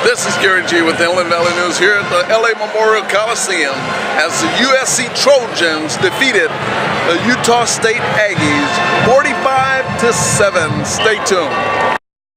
This is Gary G with the Inland Valley News here at the LA Memorial Coliseum as the USC Trojans defeated the Utah State Aggies 45-7. Stay tuned.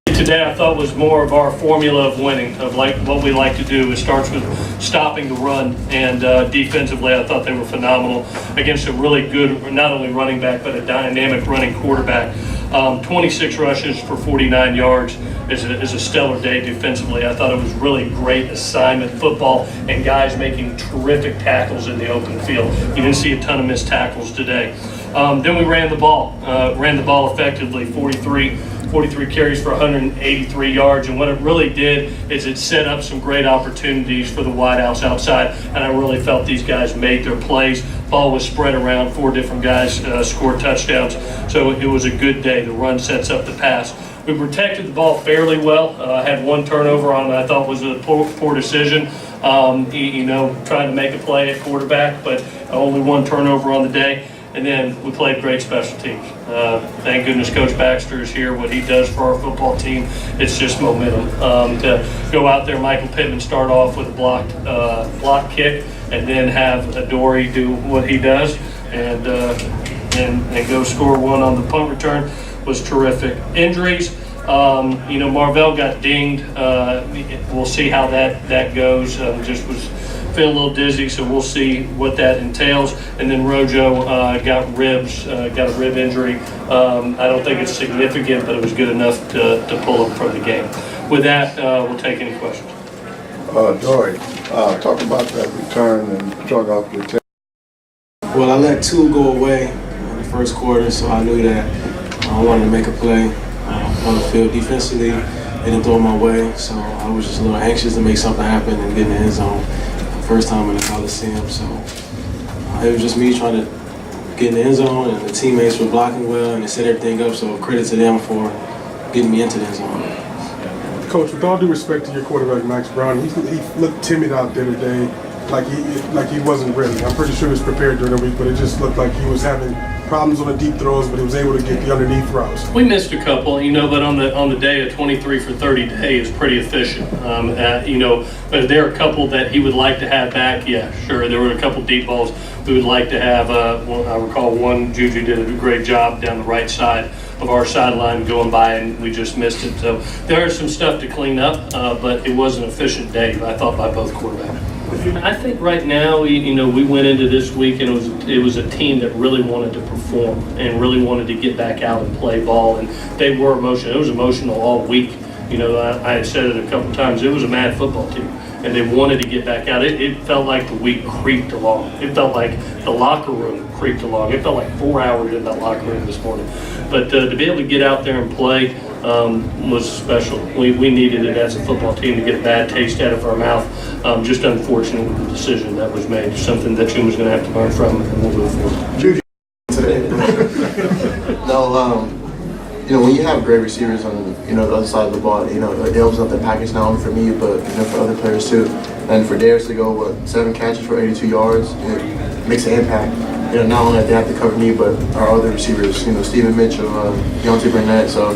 Today I thought was more of our formula of winning, of like what we like to do. It starts with stopping the run, and defensively I thought they were phenomenal against a really good, not only running back, but a dynamic running quarterback. 26 rushes for 49 yards is a stellar day defensively. I thought it was really great assignment football and guys making terrific tackles in the open field. You didn't see a ton of missed tackles today. Then we ran the ball effectively, 43 carries for 183 yards, and what it really did is it set up some great opportunities for the wideouts outside, and I really felt these guys made their plays. Ball was spread around, 4 different guys scored touchdowns, so it was a good day. The run sets up the pass. We protected the ball fairly well. Had 1 turnover on I thought was a poor decision. Trying to make a play at quarterback, but only 1 turnover on the day. And then we played great special teams. Thank goodness Coach Baxter is here. What he does for our football team, it's just momentum. To go out there, Michael Pittman start off with a block kick, and then have ADOREE do what he does, and go score 1 on the punt return was terrific. Injuries, Marvell got dinged. We'll see how that goes. Just was feeling a little dizzy, so we'll see what that entails. And then Rojo got a rib injury. I don't think it's significant, but it was good enough to pull him from the game. With that, we'll take any questions. ADOREE, talk about that return and drug off your tail. Well, I let 2 go away in the first quarter, so I knew that I wanted to make a play on the field. Defensively, they didn't throw my way, so I was just a little anxious to make something happen and get in the end zone. First time in the Coliseum, so it was just me trying to get in the end zone, and the teammates were blocking well and they set everything up, so credit to them for getting me into the end zone. Coach, with all due respect to your quarterback, Max Brown, he looked timid out there today, like he wasn't ready. I'm pretty sure he was prepared during the week, but it just looked like he was having problems on the deep throws, but he was able to get the underneath routes. We missed a couple, but on the day, a 23 for 30 day is pretty efficient. But there are a couple that he would like to have back. Yeah, sure. There were a couple deep balls we would like to have. I recall one, JUJU did a great job down the right side of our sideline going by, and we just missed it. So there is some stuff to clean up, but it was an efficient day, I thought, by both quarterbacks. I think right now, we went into this week and it was a team that really wanted to perform and really wanted to get back out and play ball, and they were emotional. It was emotional all week. I had said it a couple times. It was a mad football team, and they wanted to get back out. It felt like the week creeped along. It felt like the locker room creeped along. It felt like 4 hours in that locker room this morning. But to be able to get out there and play was special. We needed it as a football team to get a bad taste out of our mouth. Just unfortunate with the decision that was made. Something that Jim was going to have to learn from, and we'll move forward. No, when you have great receivers on the other side of the ball, it opens up the package not only for me but for other players too. And for Darius to go 7 catches for 82 yards, it makes an impact. Not only that they have to cover me, but our other receivers, Stephen Mitchell, Deontay Burnett. So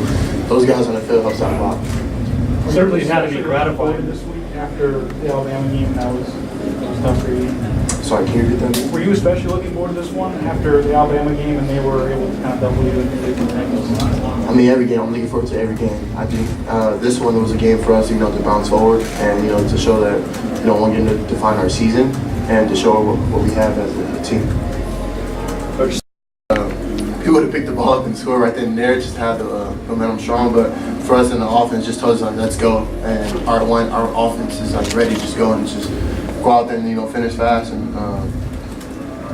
those guys on the field helps out a lot. Certainly, it had to be gratified this week after the Alabama game. That was tough for you. Sorry, can you repeat that? Were you especially looking forward to this one after the Alabama game, and they were able to kind of double you and take the angles? I mean, every game. I'm looking forward to every game. I think this one was a game for us, to bounce forward and to show that we're going to define our season and to show what we have as a team. Coach, he would have picked the ball up and scored right then and there, just have the momentum strong. But for us in the offense, just told us let's go, and our offense is ready, just go and just go out there and finish fast, and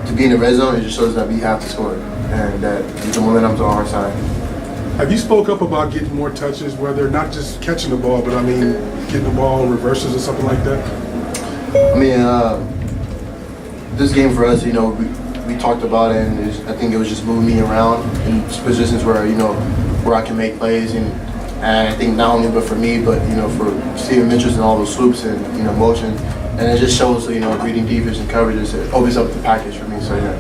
to be in the red zone, it just shows that we have to score and that the momentum's on our side. Have you spoke up about getting more touches, whether not just catching the ball, but getting the ball in reverses or something like that? I mean, this game for us, we talked about it, and I think it was just moving me around in positions where where I can make plays, and I think not only but for me, but for Stephen Mitchell and all those swoops and motion. And it just shows, reading defense and coverages. It opens up the package for me, so yeah.